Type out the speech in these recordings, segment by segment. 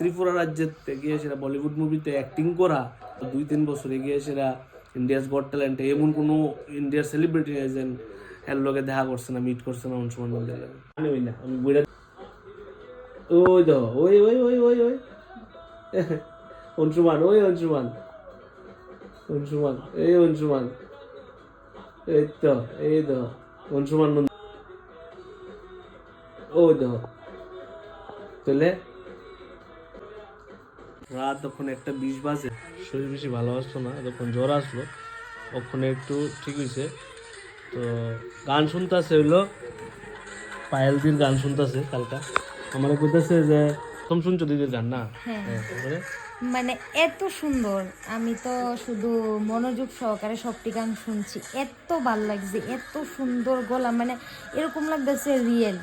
ত্রিপুরা রাজ্যে গিয়ে সেরা বলিউড মুভিতে অ্যাক্টিং করা 2-3 বছর গিয়ে সেরা ইন্ডিয়াস গট ট্যালেন্টে এমন কোনো ইন্ডিয়ার সেলিব্রিটি এজেন্ট এর লগে দেখা করছে না, মিট করছে না অংশমান মন্দির লাগে আমি না আমি বুড়া ওই দো ওই ওই ওই ওই ওই অংশমান ওই অংশমান অংশমান এই অংশমান এই তো অংশমান ওই দো চলে রাত তখন 1:20 বাজে, শরীর বেশি ভালো আসতো না, যখন জ্বর আসলো তখন একটু ঠিক হয়েছে। তো গান শুনতেছে হইলো পায়েলদির গান শুনতেছে কালকা, আমার কইতেছে যে তুমি শুনছো দিদির গান না? হ্যাঁ, মানে এত সুন্দর, আমি তো শুধু মনোযোগ সহকারে সবটি গান শুনছি, এত ভাল লাগছে, এত সুন্দর গলা, মানে এরকম লাগতেছে রিয়েল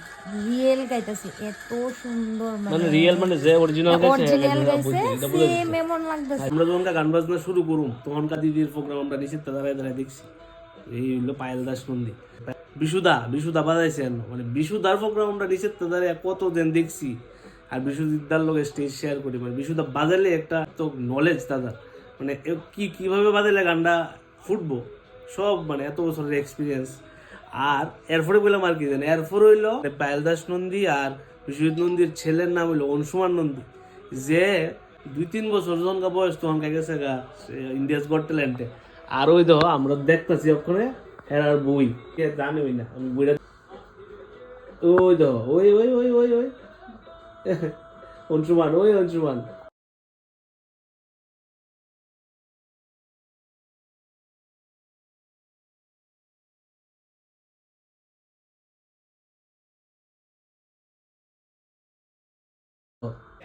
রিয়েল গাইতেছে, এত সুন্দর, মানে রিয়েল মানে যে অরিজিনাল গাইছে সেম এমন লাগতেছে। আমরা যখন গান বাজনা শুরু করুম তখনকার দিদির প্রোগ্রাম আমরা নিচে দাঁড়ায় দাঁড়ায় দেখছি। এই হইলো পায়েল দাস নন্দী, বিশুদা বাজাইছেন, মানে বিশুদার প্রোগ্রাম আমরা নিচে দাঁড়ায় কত দিন দেখছি। আর বিশুদার লোক স্টেজ শেয়ার করি, মানে বিশুদা বাজালে একটা তো নলেজ দাদার, মানে কিভাবে বাজালে গানটা ফুটবো সব, মানে এত বছরের এক্সপিরিয়েন্স। আর এরপরে বললাম আর কি জানি, এরপর হইলো পায়েল দাস নন্দী আর বিশ্বজিৎ নন্দীর ছেলের নাম হইলো অংশুমান নন্দী, যে 2-3 বছর যখন বয়স তখন গেছে গা ইন্ডিয়াস গট ট্যালেন্টে। আর ওই দেখো আমরা দেখতেছি ওখানে হেরার বই কে জানি না, আমি বইটা ওই দেখো ওই ওই ওই ওই ওই অংশুমান ওই অংশুমান।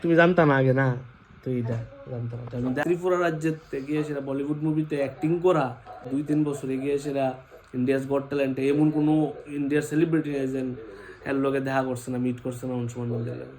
তুমি জানতা না আগে? না তো এটা জানতাম না। আমি ত্রিপুরা রাজ্যে গিয়ে সেরা বলিউড মুভিতে অ্যাক্টিং করা 2-3 বছর গিয়ে সেরা ইন্ডিয়াস গট ট্যালেন্টে এমন কোনো ইন্ডিয়ার সেলিব্রিটি এজেন্ট এর লগে দেখা করছে না, মিট করছে না অংশমান মন্দির লাগে।